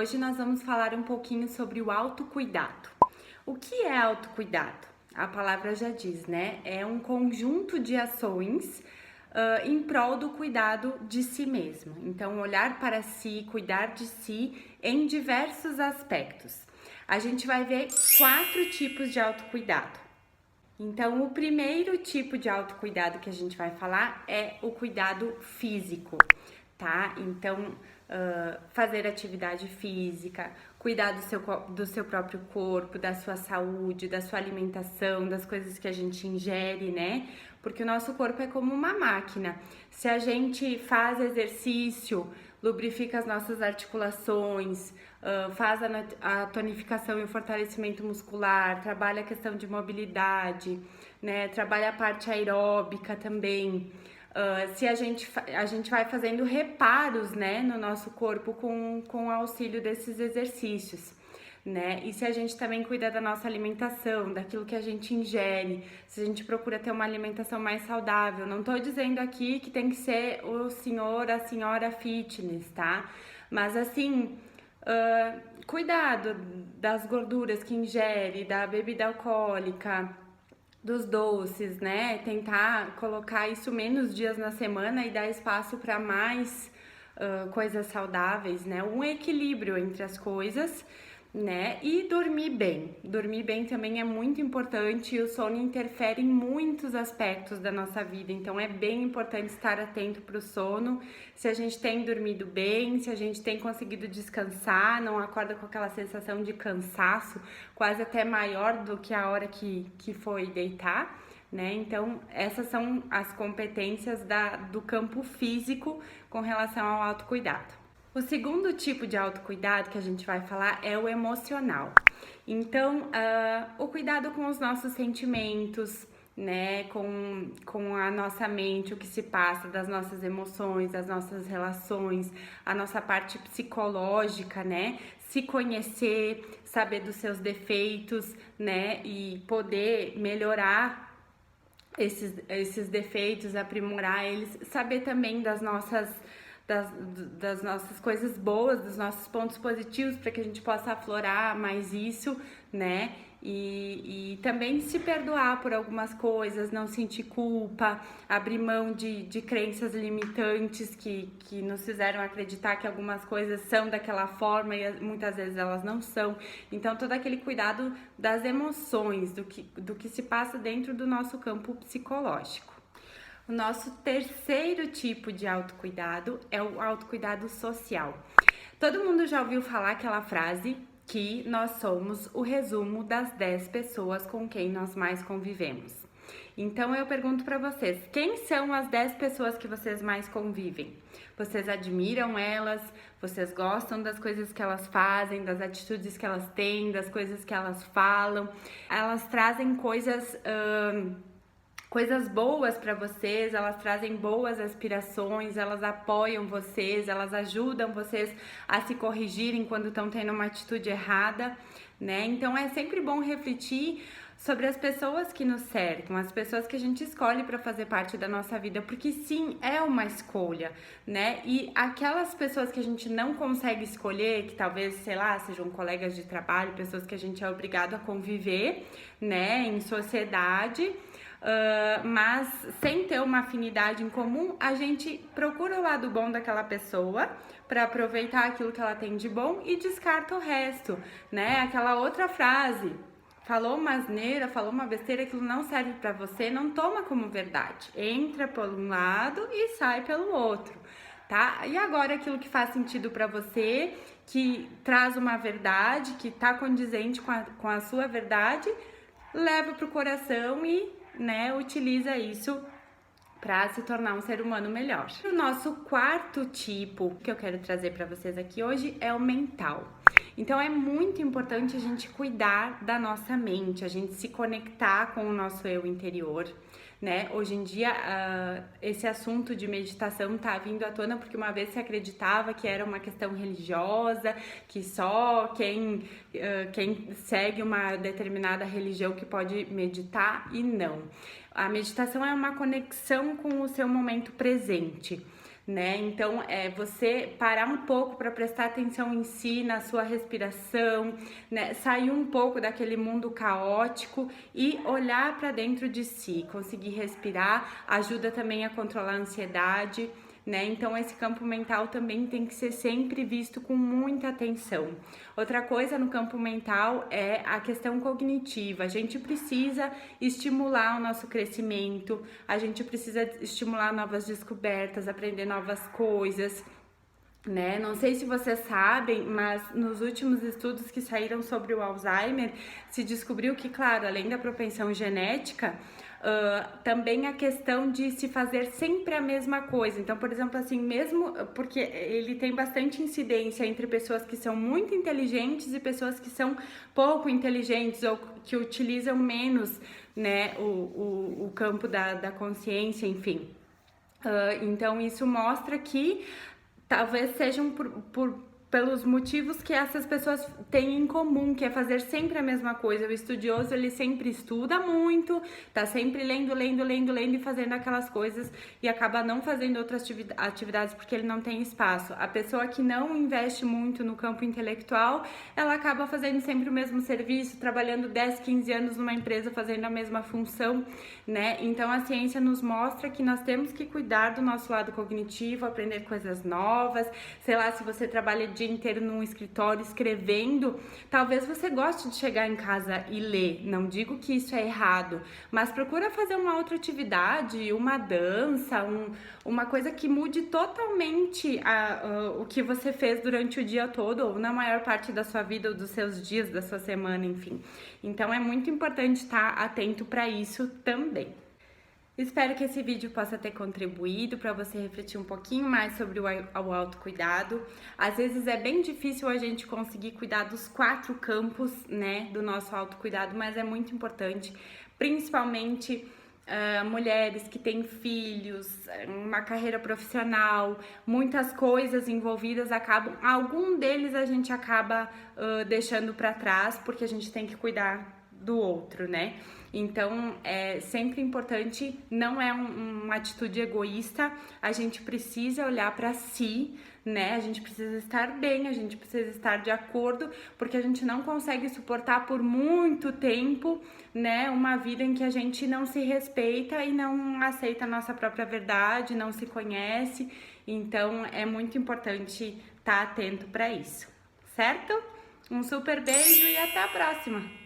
Hoje nós vamos falar um pouquinho sobre o autocuidado. O que é autocuidado? A palavra já diz, né? É um conjunto de ações em prol do cuidado de si mesmo. Então, olhar para si, cuidar de si em diversos aspectos. A gente vai ver 4 tipos de autocuidado. Então, o primeiro tipo de autocuidado que a gente vai falar é o cuidado físico, tá? Então, fazer atividade física, cuidar do seu próprio corpo, da sua saúde, da sua alimentação, das coisas que a gente ingere, né? Porque o nosso corpo é como uma máquina. Se a gente faz exercício, lubrifica as nossas articulações, faz a tonificação e o fortalecimento muscular, trabalha a questão de mobilidade, né? Trabalha a parte aeróbica também. Se a gente vai fazendo reparos, né, no nosso corpo com o auxílio desses exercícios, né? E se a gente também cuida da nossa alimentação, daquilo que a gente ingere, se a gente procura ter uma alimentação mais saudável. Não tô dizendo aqui que tem que ser o senhor, a senhora fitness, tá? Mas assim, cuidado das gorduras que ingere, da bebida alcoólica, dos doces, né? Tentar colocar isso menos dias na semana e dar espaço para mais coisas saudáveis, né? Um equilíbrio entre as coisas, né? E dormir bem. Dormir bem também é muito importante e o sono interfere em muitos aspectos da nossa vida, então é bem importante estar atento para o sono. Se a gente tem dormido bem, se a gente tem conseguido descansar, não acorda com aquela sensação de cansaço, quase até maior do que a hora que foi deitar, né? Então, essas são as competências do campo físico com relação ao autocuidado. O segundo tipo de autocuidado que a gente vai falar é o emocional. Então, o cuidado com os nossos sentimentos, né, com a nossa mente, o que se passa das nossas emoções, das nossas relações, a nossa parte psicológica, né, se conhecer, saber dos seus defeitos, né, e poder melhorar esses defeitos, aprimorar eles, saber também das nossas coisas boas, dos nossos pontos positivos, para que a gente possa aflorar mais isso, né? E também se perdoar por algumas coisas, não sentir culpa, abrir mão de crenças limitantes que nos fizeram acreditar que algumas coisas são daquela forma e muitas vezes elas não são. Então, todo aquele cuidado das emoções, do que se passa dentro do nosso campo psicológico. O nosso terceiro tipo de autocuidado é o autocuidado social. Todo mundo já ouviu falar aquela frase que nós somos o resumo das 10 pessoas com quem nós mais convivemos. Então eu pergunto para vocês, quem são as 10 pessoas que vocês mais convivem? Vocês admiram elas? Vocês gostam das coisas que elas fazem, das atitudes que elas têm, das coisas que elas falam? Elas trazem coisas boas para vocês, elas trazem boas aspirações, elas apoiam vocês, elas ajudam vocês a se corrigirem quando estão tendo uma atitude errada, né? Então é sempre bom refletir sobre as pessoas que nos cercam, as pessoas que a gente escolhe para fazer parte da nossa vida, porque sim, é uma escolha, né? E aquelas pessoas que a gente não consegue escolher, que talvez, sei lá, sejam colegas de trabalho, pessoas que a gente é obrigado a conviver, né, em sociedade, mas sem ter uma afinidade em comum, a gente procura o lado bom daquela pessoa para aproveitar aquilo que ela tem de bom e descarta o resto, né? Aquela outra frase, falou uma asneira, falou uma besteira, aquilo não serve para você, não toma como verdade. Entra por um lado e sai pelo outro, tá? E agora aquilo que faz sentido para você, que traz uma verdade, que tá condizente com a sua verdade, leva pro coração e, né, utiliza isso para se tornar um ser humano melhor. O nosso quarto tipo que eu quero trazer para vocês aqui hoje é o mental. Então é muito importante a gente cuidar da nossa mente, a gente se conectar com o nosso eu interior, né? Hoje em dia esse assunto de meditação tá vindo à tona porque uma vez se acreditava que era uma questão religiosa, que só quem segue uma determinada religião que pode meditar, e não. A meditação é uma conexão com o seu momento presente, né? Então, é você parar um pouco para prestar atenção em si, na sua respiração, né? Sair um pouco daquele mundo caótico e olhar para dentro de si, conseguir respirar, ajuda também a controlar a ansiedade, né? Então esse campo mental também tem que ser sempre visto com muita atenção. Outra coisa no campo mental é a questão cognitiva. A gente precisa estimular o nosso crescimento, a gente precisa estimular novas descobertas, aprender novas coisas, né? Não sei se vocês sabem, mas nos últimos estudos que saíram sobre o Alzheimer, se descobriu que, claro, além da propensão genética, também a questão de se fazer sempre a mesma coisa. Então, por exemplo, assim, mesmo porque ele tem bastante incidência entre pessoas que são muito inteligentes e pessoas que são pouco inteligentes ou que utilizam menos, né, o campo da consciência, enfim. Então, isso mostra que talvez sejam pelos motivos que essas pessoas têm em comum, que é fazer sempre a mesma coisa. O estudioso, ele sempre estuda muito, tá sempre lendo e fazendo aquelas coisas e acaba não fazendo outras atividades porque ele não tem espaço. A pessoa que não investe muito no campo intelectual, ela acaba fazendo sempre o mesmo serviço, trabalhando 10, 15 anos numa empresa fazendo a mesma função, né? Então a ciência nos mostra que nós temos que cuidar do nosso lado cognitivo, aprender coisas novas. Sei lá, se você trabalha dia inteiro num escritório escrevendo, talvez você goste de chegar em casa e ler. Não digo que isso é errado, mas procura fazer uma outra atividade, uma dança, uma coisa que mude totalmente o que você fez durante o dia todo, ou na maior parte da sua vida, ou dos seus dias, da sua semana, enfim. Então é muito importante estar atento para isso também. Espero que esse vídeo possa ter contribuído para você refletir um pouquinho mais sobre o autocuidado. Às vezes é bem difícil a gente conseguir cuidar dos 4 campos, né, do nosso autocuidado, mas é muito importante, principalmente mulheres que têm filhos, uma carreira profissional, muitas coisas envolvidas algum deles a gente acaba deixando para trás porque a gente tem que cuidar do outro, né? Então, é sempre importante, não é uma atitude egoísta, a gente precisa olhar para si, né? A gente precisa estar bem, a gente precisa estar de acordo, porque a gente não consegue suportar por muito tempo, né, uma vida em que a gente não se respeita e não aceita a nossa própria verdade, não se conhece. Então, é muito importante estar atento para isso, certo? Um super beijo e até a próxima!